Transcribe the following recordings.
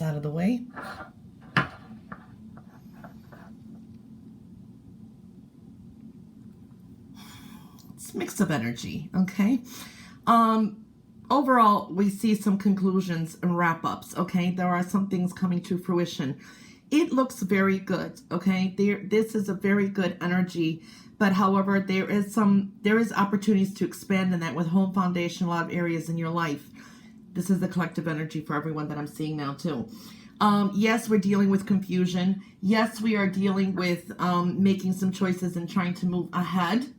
Out of the way. It's a mix of energy, okay? Overall, we see some conclusions and wrap-ups, okay? There are some things coming to fruition. It looks very good, okay? This is a very good energy, but however, there is opportunities to expand in that with home foundation, a lot of areas in your life. This is the collective energy for everyone that I'm seeing now too. Yes, we're dealing with confusion. Yes, we are dealing with making some choices and trying to move ahead.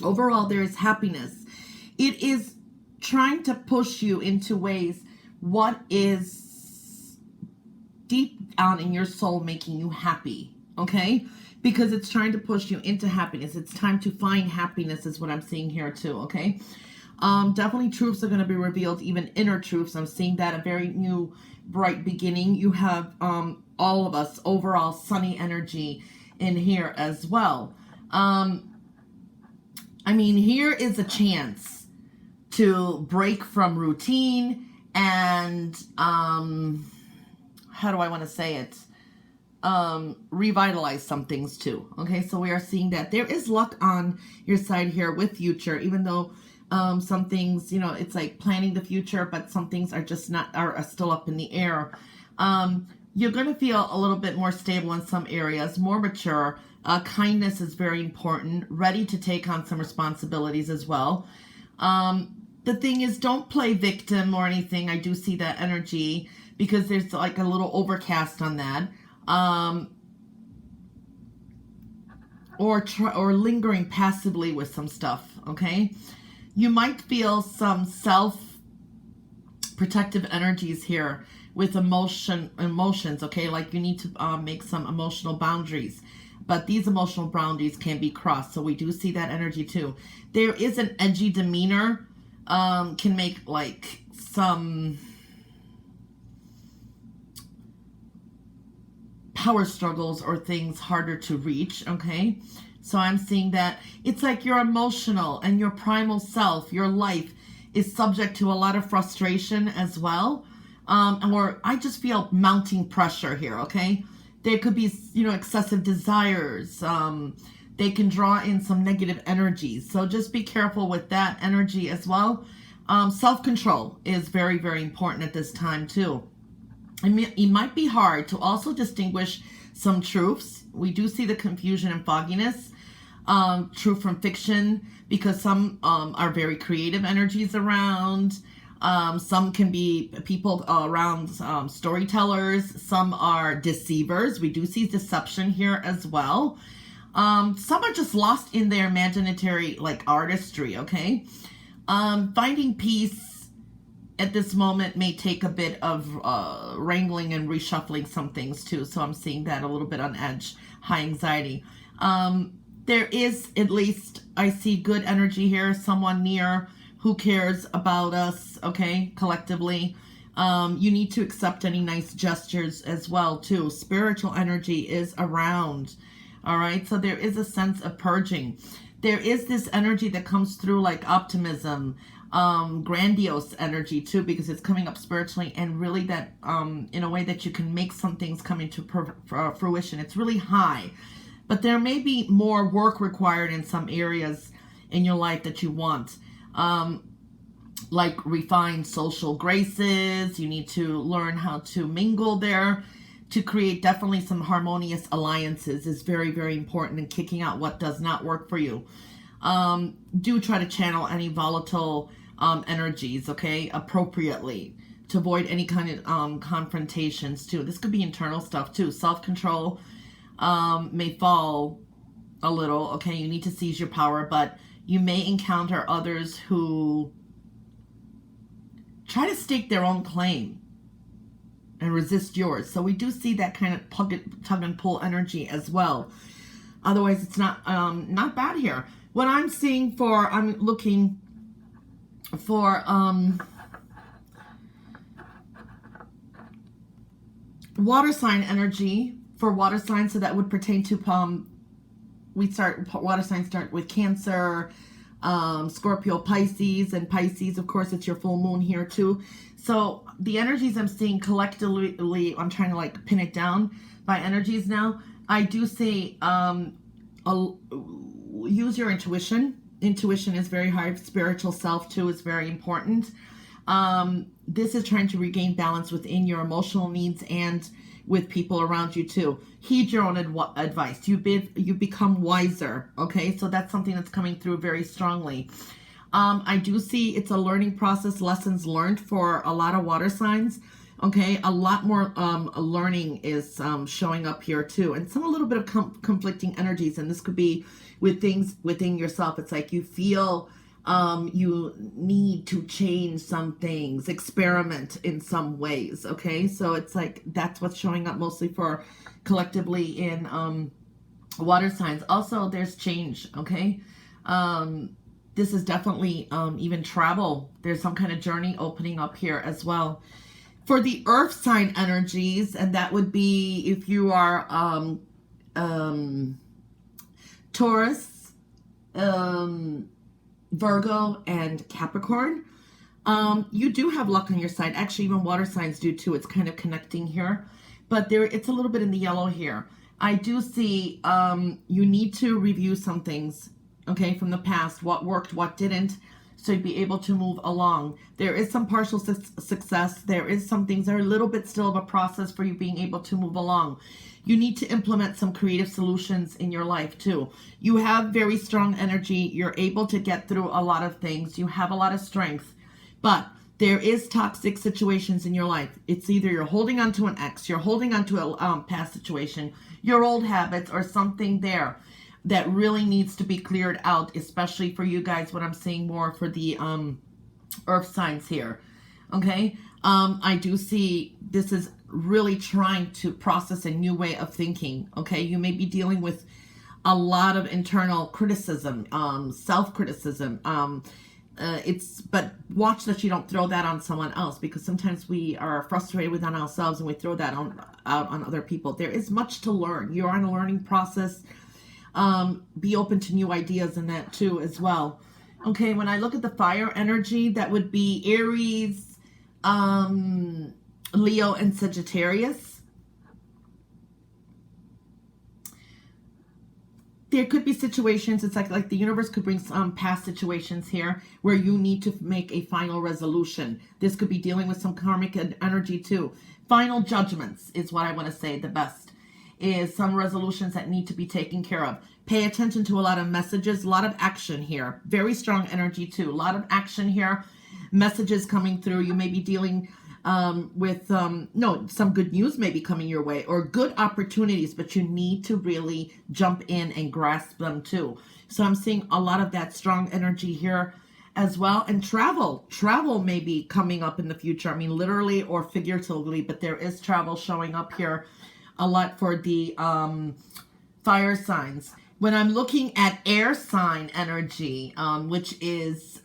Overall, there is happiness. It is trying to push you into ways what is deep down in your soul making you happy, okay? Because it's trying to push you into happiness. It's time to find happiness is what I'm seeing here too, okay? Definitely truths are going to be revealed, even inner truths. I'm seeing that a very new, bright beginning. You have all of us overall sunny energy in here as well. I mean, here is a chance to break from routine and, how do I want to say it? Revitalize some things too. Okay, so we are seeing that there is luck on your side here with future, even though some things, you know, it's like planning the future, but some things are just are still up in the air. You're going to feel a little bit more stable in some areas, more mature. Kindness is very important, ready to take on some responsibilities as well. The thing is, don't play victim or anything. I do see that energy because there's like a little overcast on that. Or lingering passively with some stuff, okay? You might feel some self-protective energies here with emotions, okay? Like you need to make some emotional boundaries. But these emotional boundaries can be crossed, so we do see that energy too. There is an edgy demeanor, can make like some power struggles or things harder to reach, okay? So I'm seeing that it's like your emotional and your primal self, your life is subject to a lot of frustration as well. Or I just feel mounting pressure here, okay? There could be, you know, excessive desires. They can draw in some negative energies. So just be careful with that energy as well. Self-control is very, very important at this time too. It might be hard to also distinguish some truths. We do see the confusion and fogginess, truth from fiction, because some are very creative energies around. Some can be people around storytellers. Some are deceivers. We do see deception here as well. Some are just lost in their imaginary like artistry, okay? Finding peace at this moment may take a bit of wrangling and reshuffling some things too. So I'm seeing that a little bit on edge, high anxiety. There is, at least I see good energy here, someone near who cares about us, okay, collectively. You need to accept any nice gestures as well too. Spiritual energy is around, all right? So there is a sense of purging. There is this energy that comes through like optimism, grandiose energy too, because it's coming up spiritually and really that in a way that you can make some things come into fruition. It's really high, but there may be more work required in some areas in your life that you want, like refined social graces. You need to learn how to mingle there to create definitely some harmonious alliances is very, very important in kicking out what does not work for you. Do try to channel any volatile energies, okay, appropriately to avoid any kind of confrontations too. This could be internal stuff too. Self-control may fall a little, okay? You need to seize your power, but you may encounter others who try to stake their own claim and resist yours. So we do see that kind of tug and pull energy as well. Otherwise, it's not bad here. What I'm seeing for, I'm looking for water sign energy for water signs. So that would pertain to water signs start with Cancer, Scorpio, Pisces, and Pisces, of course, it's your full moon here too. So the energies I'm seeing collectively, I'm trying to like pin it down by energies now. I do say use your intuition. Intuition is very hard. Spiritual self too is very important. This is trying to regain balance within your emotional needs and with people around you too. Heed your own advice. You become wiser. Okay, so that's something that's coming through very strongly. I do see it's a learning process, lessons learned for a lot of water signs. Okay, a lot more learning is showing up here too, and a little bit of conflicting energies, and this could be with things within yourself. It's like you feel you need to change some things, experiment in some ways. Okay, so it's like that's what's showing up mostly for collectively in water signs. Also, there's change. Okay, this is definitely even travel. There's some kind of journey opening up here as well. For the earth sign energies, and that would be if you are Taurus, Virgo, and Capricorn, you do have luck on your side. Actually, even water signs do too. It's kind of connecting here, but it's a little bit in the yellow here. I do see you need to review some things, okay, from the past, what worked, what didn't, so you'd be able to move along. There is some partial success. There is some things that are a little bit still of a process for you being able to move along. You need to implement some creative solutions in your life too. You have very strong energy. You're able to get through a lot of things. You have a lot of strength, but there is toxic situations in your life. It's either you're holding on to an ex, you're holding on to a past situation, your old habits, or something there that really needs to be cleared out, especially for you guys, what I'm seeing more for the earth signs here. Okay, I do see this is really trying to process a new way of thinking. Okay, you may be dealing with a lot of internal criticism, self-criticism. But watch that you don't throw that on someone else, because sometimes we are frustrated with ourselves and we throw that out on other people. There is much to learn. You're on a learning process. Be open to new ideas in that too as well. Okay, when I look at the fire energy, that would be Aries, Leo, and Sagittarius. There could be situations, it's like the universe could bring some past situations here where you need to make a final resolution. This could be dealing with some karmic energy too. Final judgments is what I want to say the best. Is some resolutions that need to be taken care of. Pay attention to a lot of messages, a lot of action here. Very strong energy too. A lot of action here. Messages coming through. You may be dealing with some good news may be coming your way, or good opportunities, but you need to really jump in and grasp them too. So I'm seeing a lot of that strong energy here as well. And travel may be coming up in the future. I mean, literally or figuratively, but there is travel showing up here a lot for the fire signs. When I'm looking at air sign energy, which is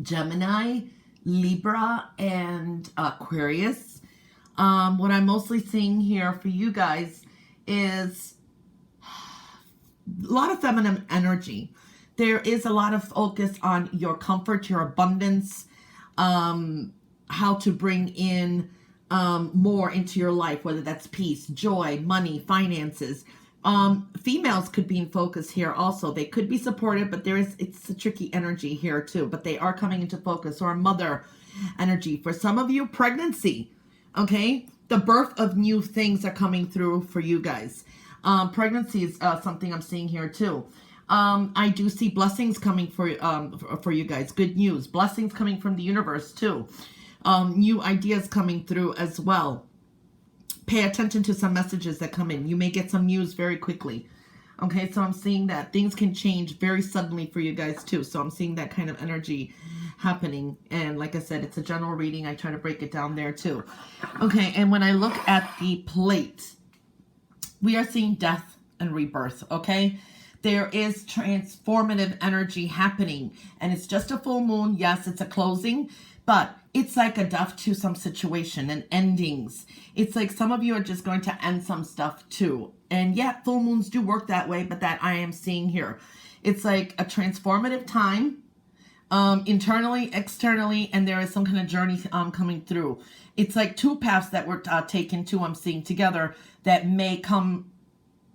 Gemini, Libra, and Aquarius, what I'm mostly seeing here for you guys is a lot of feminine energy. There is a lot of focus on your comfort, your abundance, how to bring in more into your life, whether that's peace, joy, money, finances. Females could be in focus here also. They could be supported, but it's a tricky energy here too, but they are coming into focus. Or mother energy. For some of you, pregnancy. Okay, the birth of new things are coming through for you guys. Pregnancy is something I'm seeing here too. I do see blessings coming for you guys. Good news, blessings coming from the universe too. New ideas coming through as well. Pay attention to some messages that come in. You may get some news very quickly. Okay, so I'm seeing that things can change very suddenly for you guys too. So I'm seeing that kind of energy happening. And like I said, it's a general reading. I try to break it down there too. Okay, and when I look at the plate, we are seeing death and rebirth, okay? There is transformative energy happening. And it's just a full moon. Yes, it's a closing. But it's like a death to some situation and endings. It's like some of you are just going to end some stuff too. And yet full moons do work that way, but that I am seeing here. It's like a transformative time, internally, externally, and there is some kind of journey coming through. It's like two paths that were taken to, I'm seeing together, that may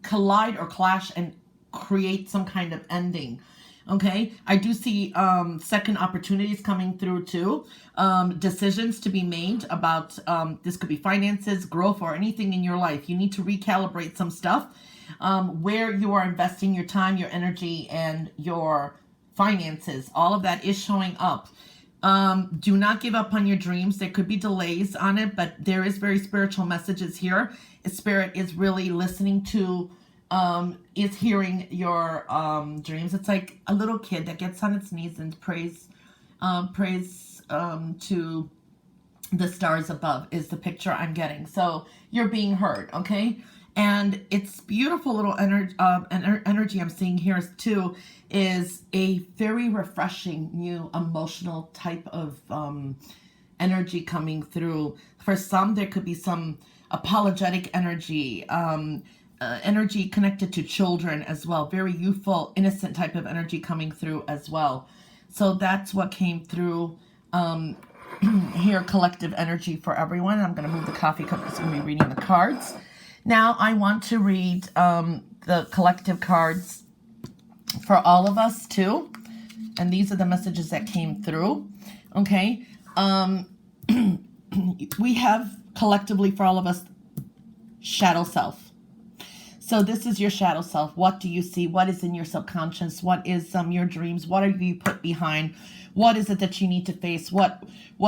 collide or clash and create some kind of ending. Okay, I do see second opportunities coming through too. Decisions to be made about this could be finances, growth, or anything in your life. You need to recalibrate some stuff where you are investing your time, your energy, and your finances. All of that is showing up. Do not give up on your dreams. There could be delays on it, but there is very spiritual messages here. Spirit is really listening to, is hearing your dreams. It's like a little kid that gets on its knees and prays to the stars above is the picture I'm getting. So you're being heard, okay? And it's beautiful little energy I'm seeing here too, is a very refreshing new emotional type of energy coming through. For some, there could be some apologetic energy, energy connected to children as well. Very youthful, innocent type of energy coming through as well. So that's what came through here, collective energy for everyone. I'm going to move the coffee cup because I'm going to be reading the cards. Now I want to read the collective cards for all of us too. And these are the messages that came through. Okay. We have collectively for all of us shadow self. So this is your shadow self. What do you see? What is in your subconscious? What is your dreams? What are you put behind? What is it that you need to face? What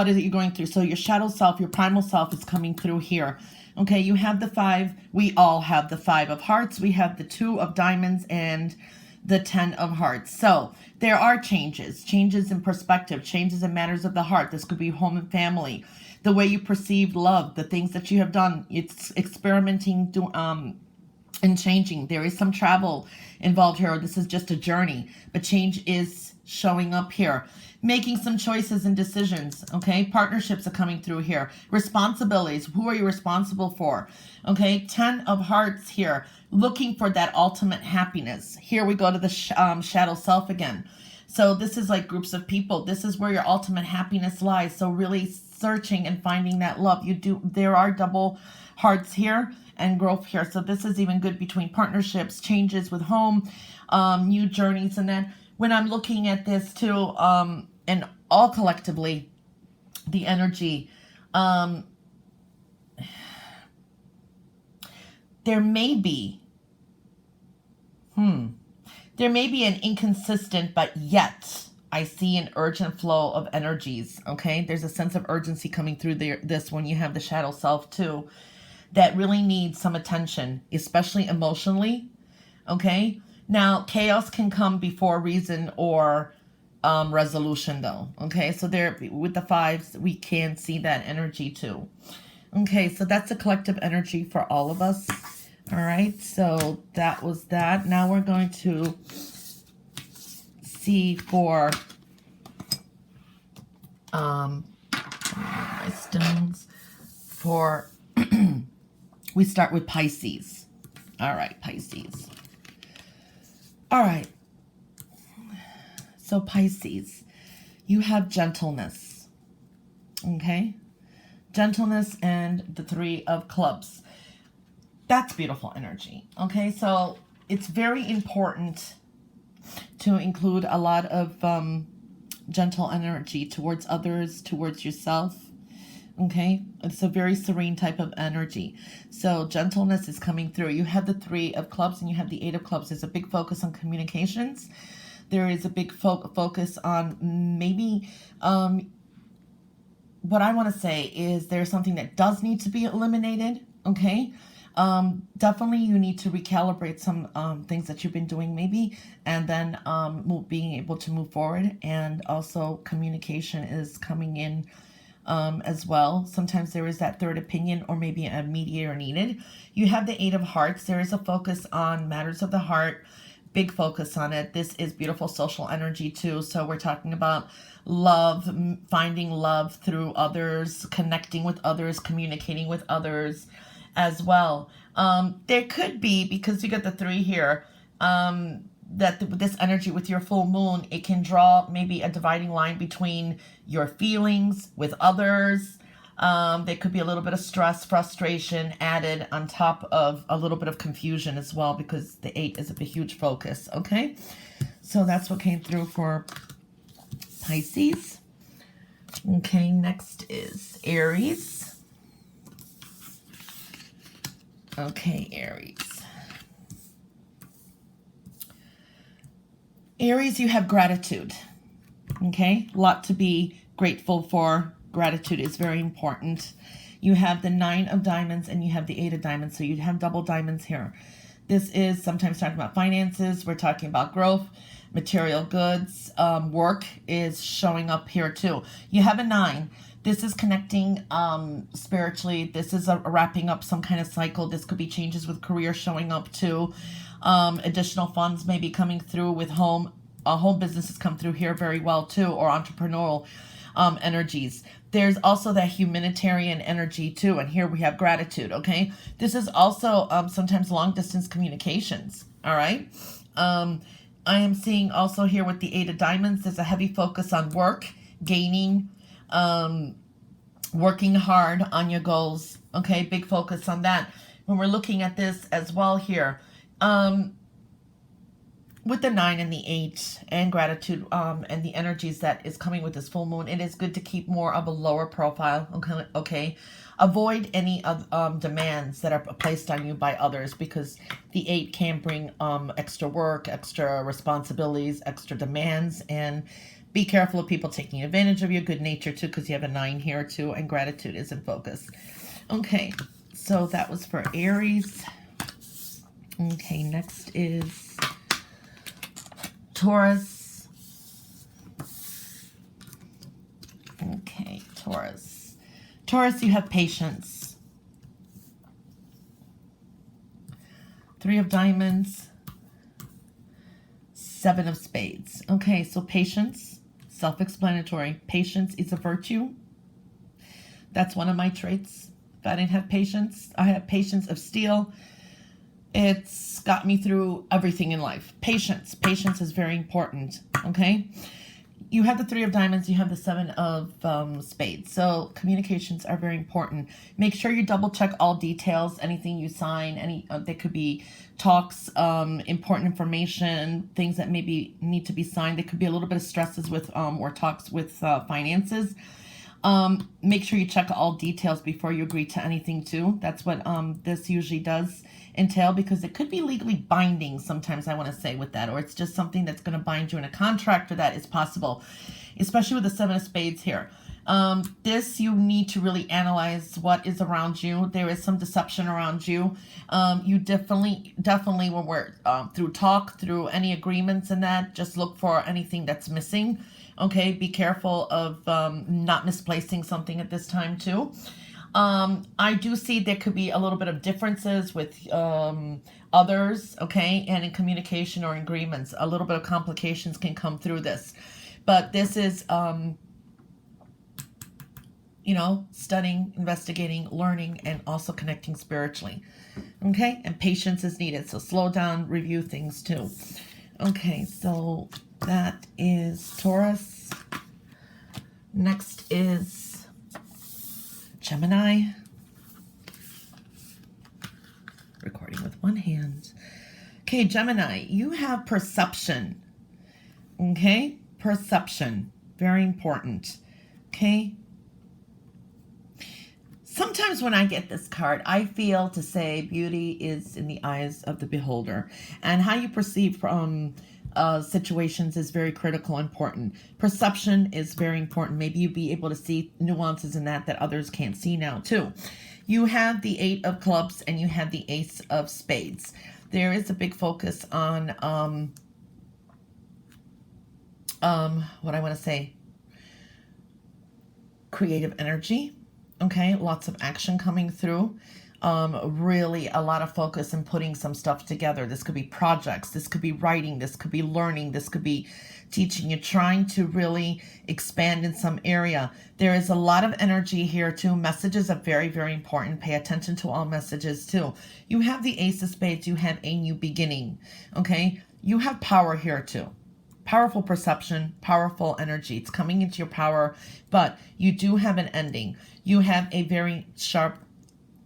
is it you're going through? So your shadow self, your primal self is coming through here. Okay, you have the 5. We all have the 5 of hearts. We have the 2 of diamonds and the 10 of hearts. So there are changes in perspective, changes in matters of the heart. This could be home and family, the way you perceive love, the things that you have done. It's experimenting and changing. There is some travel involved here. This is just a journey, but change is showing up here. Making some choices and decisions, okay? Partnerships are coming through here. Responsibilities, who are you responsible for? Okay, 10 of hearts here, looking for that ultimate happiness. Here we go to the shadow self again. So this is like groups of people. This is where your ultimate happiness lies. So really searching and finding that love. There are double hearts here and growth here. So this is even good between partnerships, changes with home, new journeys. And then when I'm looking at this too, and all collectively, the energy, there may be an inconsistent, but yet I see an urgent flow of energies, okay? There's a sense of urgency coming through this when you have the shadow self too, that really needs some attention, especially emotionally, okay? Now, chaos can come before reason or resolution though, okay? So there, with the 5s, we can see that energy too. Okay, so that's a collective energy for all of us. All right, so that was that. Now we're going to see for my stones for we start with Pisces. All right, Pisces. All right. So Pisces, you have gentleness. Okay? Gentleness and the 3 of clubs. That's beautiful energy. Okay? So it's very important to include a lot of gentle energy towards others, towards yourself. Okay? It's a very serene type of energy. So gentleness is coming through. You have the 3 of clubs and you have the 8 of clubs. There's a big focus on communications. There is a big focus on maybe, what I want to say is there's something that does need to be eliminated, okay? Definitely you need to recalibrate some things that you've been doing maybe, and then being able to move forward. And also communication is coming in as well. Sometimes there is that third opinion or maybe a mediator needed. You have the 8 of hearts. There is a focus on matters of the heart, big focus on it. This is beautiful social energy too. So we're talking about love, finding love through others, connecting with others, communicating with others as well. There could be, because you got the 3 here, that this energy with your full moon, it can draw maybe a dividing line between your feelings with others. There could be a little bit of stress, frustration added on top of a little bit of confusion as well, because the 8 is a huge focus, okay? So that's what came through for Pisces. Okay, next is Aries. Okay, Aries. Aries, you have gratitude, okay? A lot to be grateful for. Gratitude is very important. You have the 9 of diamonds and you have the 8 of diamonds, so you have double diamonds here. This is sometimes talking about finances. We're talking about growth, material goods. Work is showing up here too. You have a 9. This is connecting spiritually. This is a wrapping up some kind of cycle. This could be changes with career showing up too. Additional funds may be coming through with home businesses come through here very well too, or entrepreneurial energies. There's also that humanitarian energy too, and here we have gratitude, okay? This is also sometimes long distance communications, all right? I am seeing also here with the 8 of diamonds, there's a heavy focus on work, gaining, working hard on your goals, okay? Big focus on that. When we're looking at this as well here, with the 9 and the 8 and gratitude and the energies that is coming with this full moon, it is good to keep more of a lower profile, okay? Avoid any of demands that are placed on you by others, because the 8 can bring extra work, extra responsibilities, extra demands, and be careful of people taking advantage of your good nature too, because you have a 9 here too, and gratitude is in focus. Okay, so that was for Aries. Okay, next is Taurus. Okay, Taurus. Taurus, you have patience. 3 of diamonds. 7 of spades. Okay, so patience, self-explanatory. Patience is a virtue. That's one of my traits. If I didn't have patience, I have patience of steel. It's got me through everything in life. Patience. Patience is very important, okay? You have the 3 of diamonds. You have the 7 of spades. So communications are very important. Make sure you double check all details. Anything you sign, there could be talks, important information, things that maybe need to be signed. There could be a little bit of stresses with or talks with finances. Make sure you check all details before you agree to anything too. That's what this usually does entail, because it could be legally binding sometimes, I want to say, with that, or it's just something that's going to bind you in a contract, or that is possible, especially with the 7 of spades here. This, you need to really analyze what is around you. There is some deception around you. You definitely when we're through any agreements and that, just look for anything that's missing. Okay, be careful of not misplacing something at this time too. I do see there could be a little bit of differences with others, okay, and in communication or agreements. A little bit of complications can come through this. But this is, studying, investigating, learning, and also connecting spiritually, okay? And patience is needed, so slow down, review things too. Okay, so that is Taurus. Next is Gemini. Recording with one hand. Okay, Gemini, you have perception. Okay, perception. Very important. Okay. Sometimes when I get this card, I feel to say beauty is in the eyes of the beholder. And how you perceive situations is very critical and important. Perception is very important. Maybe you be able to see nuances in that others can't see now too. You have the 8 of clubs and you have the ace of spades. There is a big focus on what I want to say, creative energy. Okay, lots of action coming through. Really a lot of focus in putting some stuff together. This could be projects, this could be writing, this could be learning, this could be teaching. You're trying to really expand in some area. There is a lot of energy here too. Messages are very, very important. Pay attention to all messages too. You have the ace of spades. You have a new beginning. Okay, you have power here too. Powerful perception, powerful energy. It's coming into your power, but you do have an ending. You have a very sharp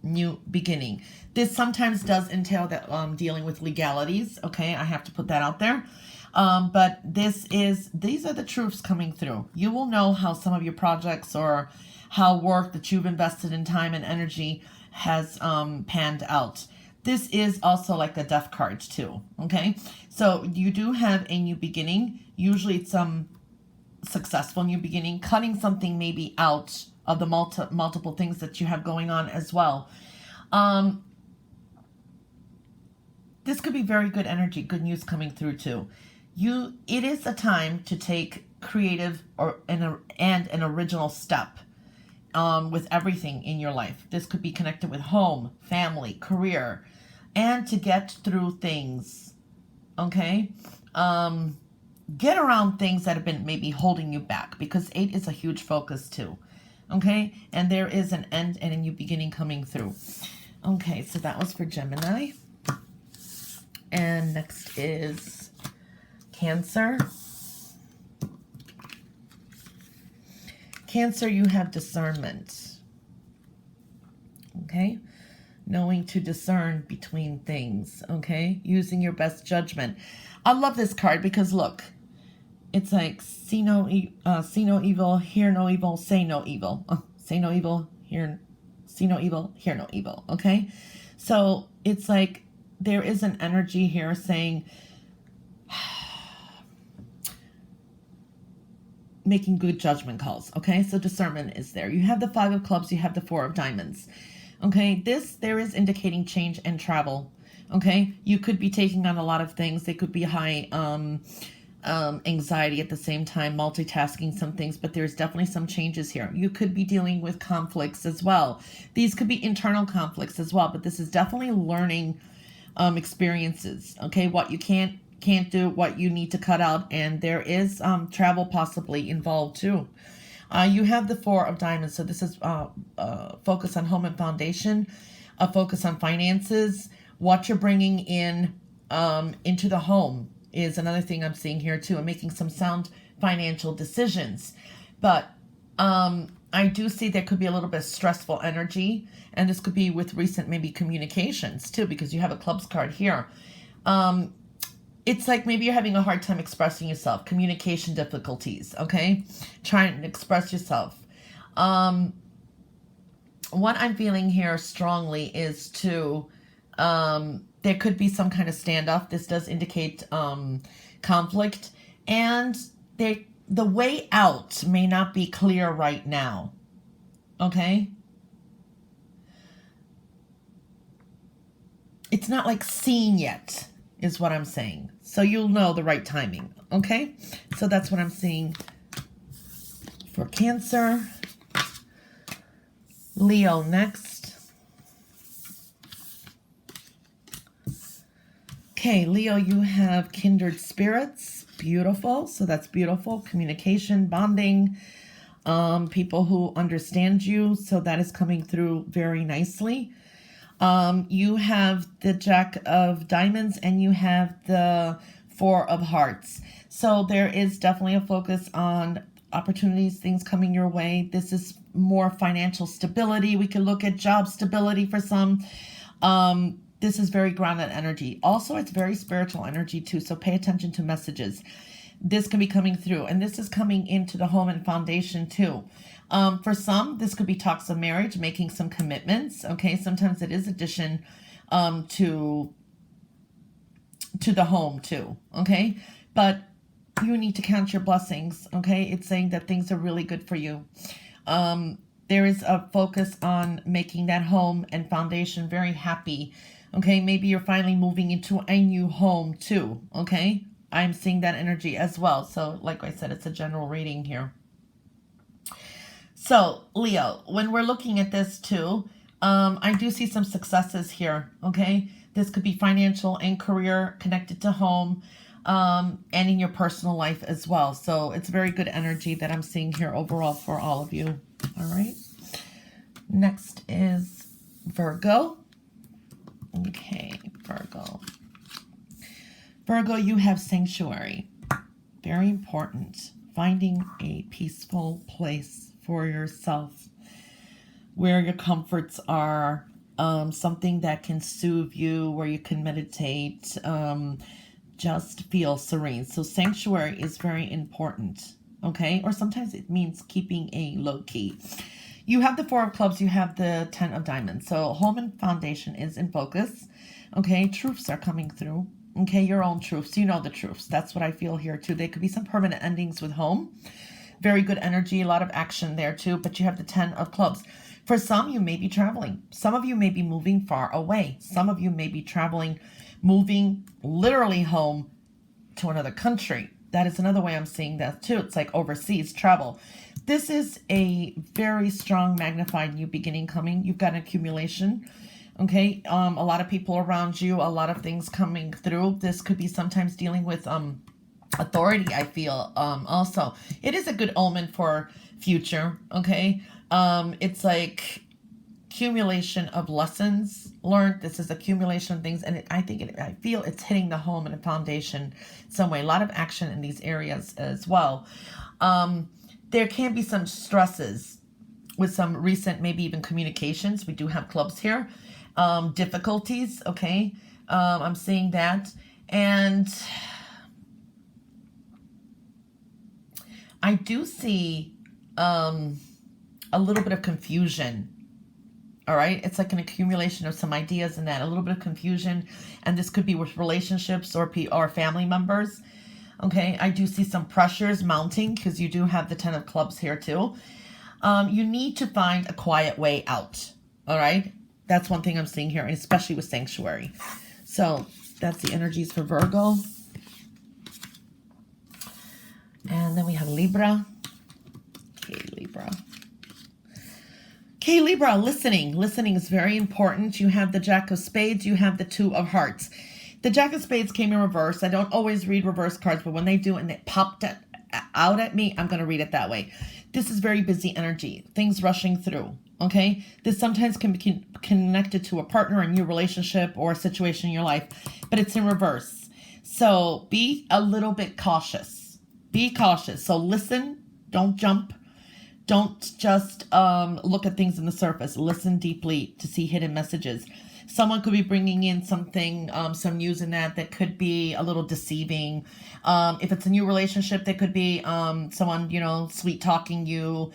new beginning. This sometimes does entail that dealing with legalities. Okay, I have to put that out there. But these are the truths coming through. You will know how some of your projects or how work that you've invested in time and energy has panned out. This is also like a death card too. Okay, so you do have a new beginning. Usually it's successful new beginning, cutting something maybe out of the multiple things that you have going on as well. This could be very good energy, good news coming through too. It is a time to take creative and an original step with everything in your life. This could be connected with home, family, career, and to get through things. Okay, get around things that have been maybe holding you back, because 8 is a huge focus too. Okay, and there is an end and a new beginning coming through. Okay, so that was for Gemini. And next is Cancer. Cancer, you have discernment. Okay, knowing to discern between things. Okay, using your best judgment. I love this card because look, it's like see no evil, hear no evil, say no evil. Say no evil, see no evil, hear no evil. Okay, so it's like there is an energy here saying making good judgment calls. Okay, so discernment is there. You have the 5 of clubs, you have the 4 of diamonds. Okay, there is indicating change and travel. Okay, you could be taking on a lot of things. They could be high anxiety at the same time, multitasking some things, but there's definitely some changes here. You could be dealing with conflicts as well. These could be internal conflicts as well, but this is definitely learning experiences. Okay, what you can't do, what you need to cut out, and there is travel possibly involved too. You have the 4 of diamonds, so this is focus on home and foundation, a focus on finances. What you're bringing in into the home is another thing I'm seeing here too, and making some sound financial decisions. But I do see there could be a little bit of stressful energy, and this could be with recent maybe communications too, because you have a clubs card here. It's like maybe you're having a hard time expressing yourself, communication difficulties, okay? Trying to express yourself. What I'm feeling here strongly is to, there could be some kind of standoff. This does indicate conflict, and the way out may not be clear right now, okay? It's not like seen yet, is what I'm saying. So you'll know the right timing, okay? So that's what I'm seeing for Cancer. Leo next. Okay, Leo, you have kindred spirits. Beautiful. So that's beautiful. Communication, bonding, people who understand you. So that is coming through very nicely. You have the Jack of Diamonds and you have the 4 of Hearts. So there is definitely a focus on opportunities, things coming your way. This is more financial stability. We can look at job stability for some. This is very grounded energy. Also, it's very spiritual energy too. So pay attention to messages. This can be coming through, and this is coming into the home and foundation too. For some, this could be talks of marriage, making some commitments. Okay, sometimes it is addition to the home too. Okay, but you need to count your blessings. Okay, it's saying that things are really good for you. There is a focus on making that home and foundation very happy. Okay, maybe you're finally moving into a new home too. Okay, I'm seeing that energy as well. So like I said, it's a general reading here. So Leo, when we're looking at this too, I do see some successes here. Okay, this could be financial and career connected to home, and in your personal life as well. So it's very good energy that I'm seeing here overall for all of you. All right, next is Virgo. Okay, Virgo. Virgo, you have sanctuary. Very important. Finding a peaceful place for yourself where your comforts are, something that can soothe you, where you can meditate, just feel serene. So sanctuary is very important, okay? Or sometimes it means keeping a low key. You have the Four of Clubs, you have the Ten of Diamonds. So home and foundation is in focus, okay? Truths are coming through, okay? Your own truths, you know the truths. That's what I feel here too. There could be some permanent endings with home. Very good energy, a lot of action there too, but you have the Ten of Clubs. For some, you may be traveling. Some of you may be moving far away. Some of you may be traveling, moving literally home to another country. That is another way I'm seeing that too. It's like overseas travel. This is a very strong magnified new beginning coming. You've got an accumulation. Okay. A lot of people around you, a lot of things coming through. This could be sometimes dealing with authority, I feel. Also, it is a good omen for future. Okay. It's like accumulation of lessons learned. This is accumulation of things, and I feel it's hitting the home and the foundation some way. A lot of action in these areas as well. There can be some stresses with some recent, maybe even communications. We do have clubs here. Difficulties, okay? I'm seeing that. And I do see a little bit of confusion. All right. It's like an accumulation of some ideas and that, a little bit of confusion. And this could be with relationships or family members. Okay. I do see some pressures mounting because you do have the Ten of Clubs here too. You need to find a quiet way out. All right. That's one thing I'm seeing here, especially with sanctuary. So that's the energies for Virgo. And then we have Libra. Okay, Libra. Okay, Libra, listening. Listening is very important. You have the Jack of Spades. You have the Two of Hearts. The Jack of Spades came in reverse. I don't always read reverse cards, but when they do and it popped out at me, I'm going to read it that way. This is very busy energy. Things rushing through, okay? This sometimes can be connected to a partner, a new relationship, or a situation in your life, but it's in reverse. So be a little bit cautious. Be cautious. So listen. Don't jump. Don't just look at things on the surface. Listen deeply to see hidden messages. Someone could be bringing in something, some news in that could be a little deceiving. If it's a new relationship, there could be someone, sweet talking you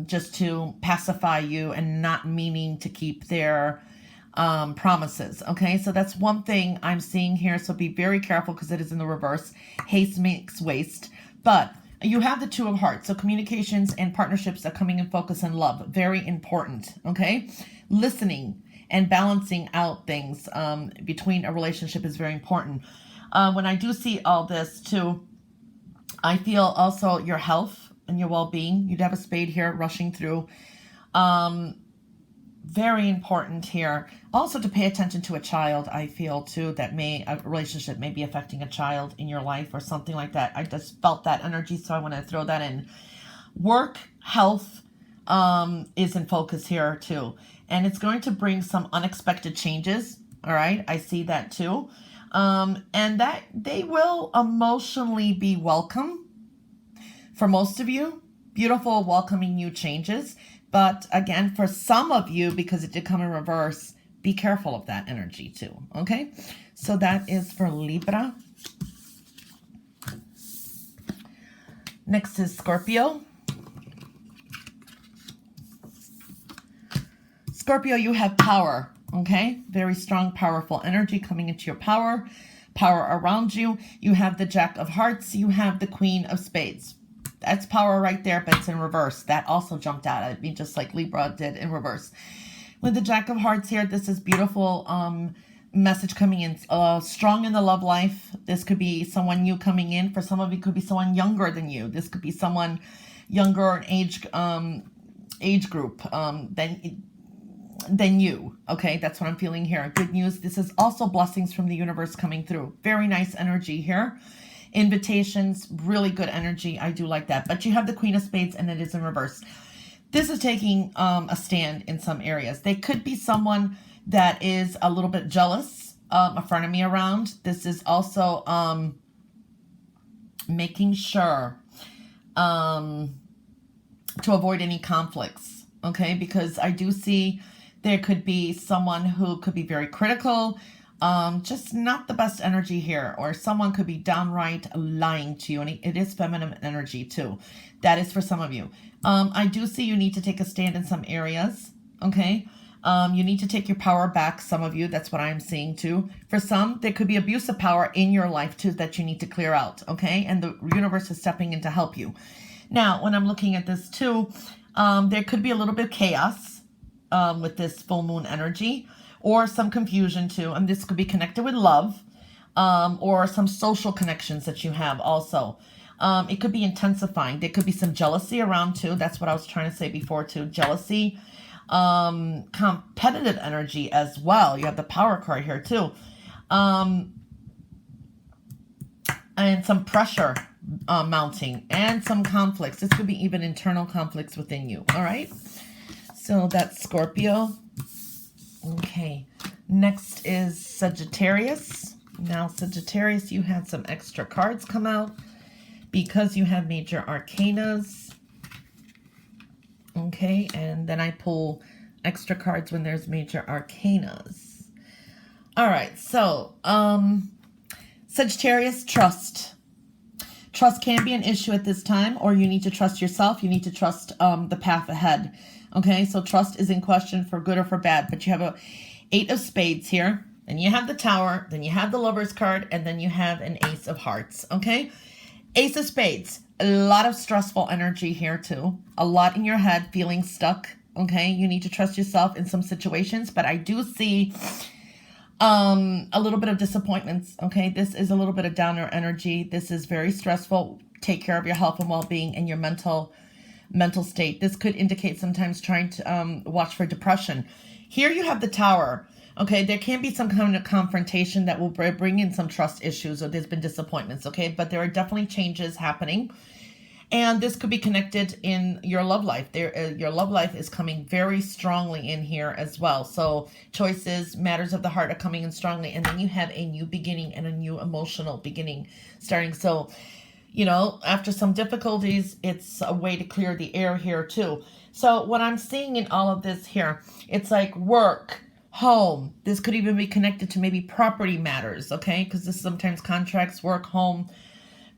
just to pacify you and not meaning to keep their promises. Okay, so that's one thing I'm seeing here. So be very careful because it is in the reverse. Haste makes waste. But you have the Two of Hearts. So communications and partnerships are coming in focus and love. Very important. Okay. Listening and balancing out things between a relationship is very important. When I do see all this too, I feel also your health and your well-being. You'd have a spade here rushing through. Very important here. Also to pay attention to a child, I feel too, that a relationship may be affecting a child in your life or something like that. I just felt that energy, so I want to throw that in. Work, health is in focus here too. And it's going to bring some unexpected changes. All right, I see that too. And that they will emotionally be welcome for most of you. Beautiful, welcoming new changes. But again, for some of you, because it did come in reverse, be careful of that energy too. Okay, so that is for Libra. Next is Scorpio. Scorpio, you have power. Okay, very strong, powerful energy coming into your power around you. You have the Jack of Hearts. You have the Queen of Spades. That's power right there, but it's in reverse. That also jumped out at me, just like Libra did in reverse. With the Jack of Hearts here, this is beautiful message coming in. Strong in the love life. This could be someone new coming in. For some of you, it could be someone younger than you. This could be someone younger in age group than you. Okay, that's what I'm feeling here. Good news. This is also blessings from the universe coming through. Very nice energy here. Invitations, really good energy. I do like that. But you have the Queen of Spades and it is in reverse. This is taking a stand in some areas. They could be someone that is a little bit jealous a frenemy around. This is also making sure to avoid any conflicts, okay? Because I do see there could be someone who could be very critical, just not the best energy here, or someone could be downright lying to you, and it is feminine energy too. That is for some of you. I do see you need to take a stand in some areas, okay? You need to take your power back, some of you. That's what I'm seeing too. For some, there could be abuse of power in your life too that you need to clear out, okay? And the universe is stepping in to help you. Now, when I'm looking at this too, there could be a little bit of chaos with this full moon energy, or some confusion too. And this could be connected with love, or some social connections that you have also. It could be intensifying. There could be some jealousy around too. That's what I was trying to say before too. Jealousy, competitive energy as well. You have the power card here too. And some pressure mounting, and some conflicts. This could be even internal conflicts within you. All right. So that's Scorpio. Okay. Next is Sagittarius. Now, Sagittarius, you had some extra cards come out because you have major arcanas. Okay. And then I pull extra cards when there's major arcanas. All right. So, Sagittarius, trust. Trust can be an issue at this time, or you need to trust yourself. You need to trust the path ahead. Okay, so trust is in question for good or for bad. But you have a 8 of Spades here. Then you have the Tower. Then you have the Lover's card. And then you have an Ace of Hearts. Okay, Ace of Spades. A lot of stressful energy here too. A lot in your head, feeling stuck. Okay, you need to trust yourself in some situations. But I do see a little bit of disappointments. Okay, this is a little bit of downer energy. This is very stressful. Take care of your health and well-being and your mental state. This could indicate sometimes trying to watch for depression. Here you have the Tower. Okay, there can be some kind of confrontation that will bring in some trust issues, or there's been disappointments. Okay, but there are definitely changes happening. And this could be connected in your love life. Your love life is coming very strongly in here as well. So choices, matters of the heart are coming in strongly. And then you have a new beginning and a new emotional beginning starting. So, you know, after some difficulties, it's a way to clear the air here too. So what I'm seeing in all of this here, it's like work, home. This could even be connected to maybe property matters, okay? Because this is sometimes contracts, work, home,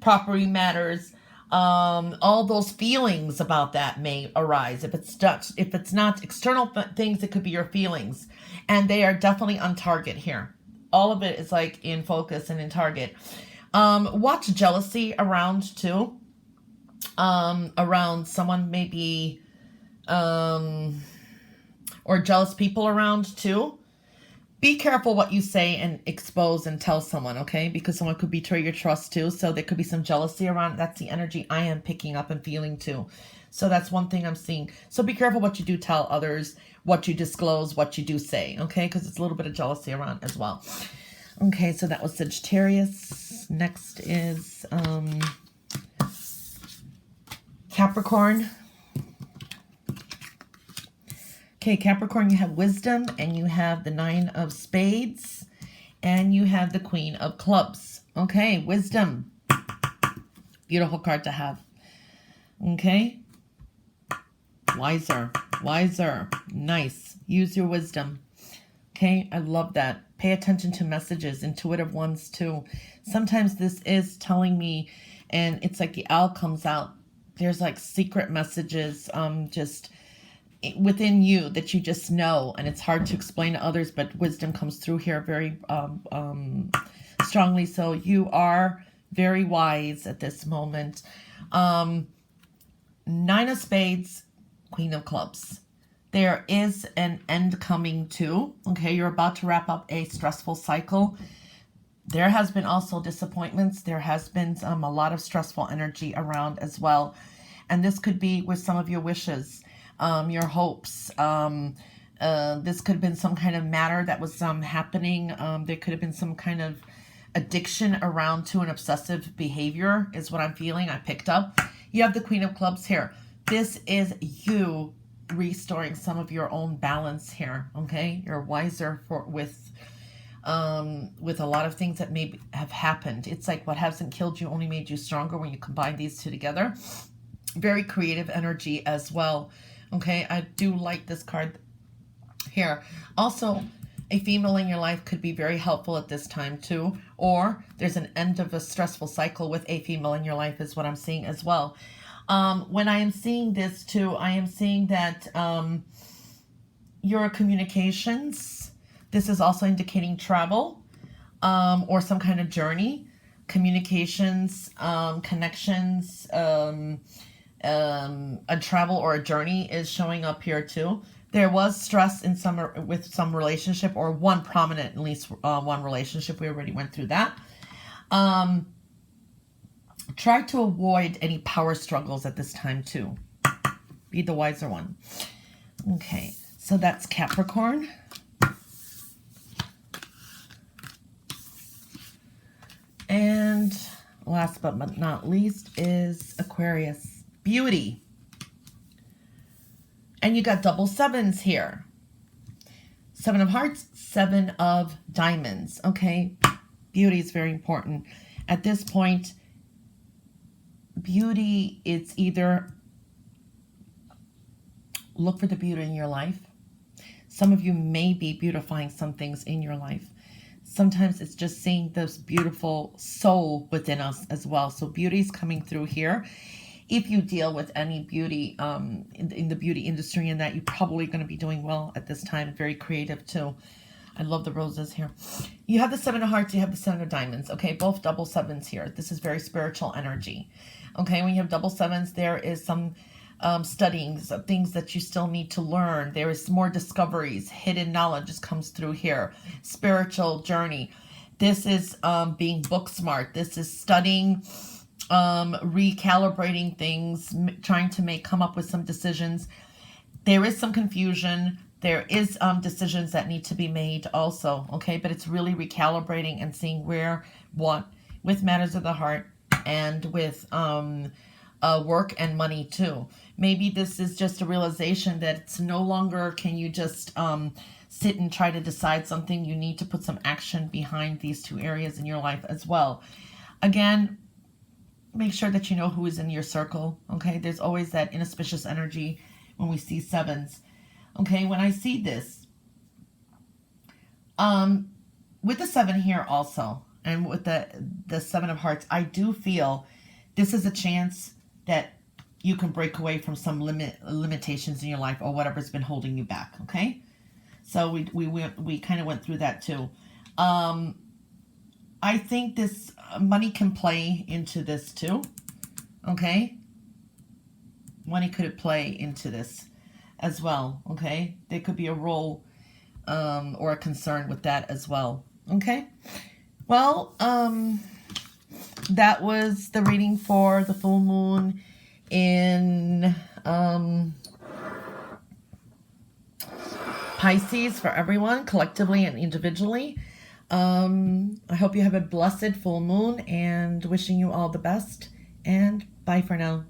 property matters. All those feelings about that may arise. If it's not external things, it could be your feelings, and they are definitely on target here. All of it is like in focus and in target. Watch jealousy around too. Around someone maybe, or jealous people around too. Be careful what you say and expose and tell someone, okay? Because someone could betray your trust too. So there could be some jealousy around. That's the energy I am picking up and feeling too. So that's one thing I'm seeing. So be careful what you do tell others, what you disclose, what you do say, okay? Because it's a little bit of jealousy around as well. Okay, so that was Sagittarius. Next is Capricorn. Okay, Capricorn, you have wisdom, and you have the 9 of Spades, and you have the Queen of Clubs. Okay, wisdom. Beautiful card to have. Okay. Wiser. Nice. Use your wisdom. Okay, I love that. Pay attention to messages, intuitive ones too. Sometimes this is telling me, and it's like the owl comes out. There's like secret messages, just within you that you just know, and it's hard to explain to others, but wisdom comes through here very strongly. So you are very wise at this moment. 9 of Spades, Queen of Clubs. There is an end coming too. Okay, you're about to wrap up a stressful cycle. There has been also disappointments. There has been a lot of stressful energy around as well. And this could be with some of your wishes, your hopes. This could have been some kind of matter that was happening. There could have been some kind of addiction around to an obsessive behavior is what I'm feeling. I picked up. You have the Queen of Clubs here. This is you restoring some of your own balance here. Okay, you're wiser with with a lot of things that may have happened. It's like what hasn't killed you only made you stronger when you combine these two together. Very creative energy as well. Okay, I do like this card here. Also, a female in your life could be very helpful at this time too, or there's an end of a stressful cycle with a female in your life is what I'm seeing as well. When I am seeing this too, I am seeing that your communications, this is also indicating travel or some kind of journey, communications, connections, a travel or a journey is showing up here too. There was stress in with some relationship, or one prominent, at least one relationship. We already went through that. Try to avoid any power struggles at this time too. Be the wiser one. Okay, so that's Capricorn. And last but not least is Aquarius. Beauty. And you got double sevens here. 7 of hearts, 7 of diamonds. Okay, beauty is very important. At this point, beauty, it's either look for the beauty in your life. Some of you may be beautifying some things in your life. Sometimes it's just seeing this beautiful soul within us as well. So beauty is coming through here. If you deal with any beauty in the beauty industry and that, you're probably going to be doing well at this time. Very creative too. I love the roses here. You have the 7 of hearts, you have the 7 of diamonds. Okay, both double sevens here. This is very spiritual energy. Okay, when you have double sevens, there is some studying, things that you still need to learn. There is more discoveries, hidden knowledge just comes through here. Spiritual journey. This is being book smart. This is studying, recalibrating things, trying to come up with some decisions. There is some confusion. There is decisions that need to be made also, okay? But it's really recalibrating and seeing where, what, with matters of the heart and with work and money too. Maybe this is just a realization that it's no longer can you just sit and try to decide something. You need to put some action behind these two areas in your life as well. Again, make sure that you know who is in your circle, okay? There's always that inauspicious energy when we see sevens. Okay, when I see this, with the 7 here also, and with the 7 of hearts, I do feel this is a chance that you can break away from some limitations in your life or whatever's been holding you back, okay? So we kind of went through that too. I think this money can play into this too, okay? Money could play into this as well, okay? There could be a role or a concern with that as well, okay? Well, that was the reading for the full moon in Pisces for everyone, collectively and individually. I hope you have a blessed full moon and wishing you all the best, and bye for now.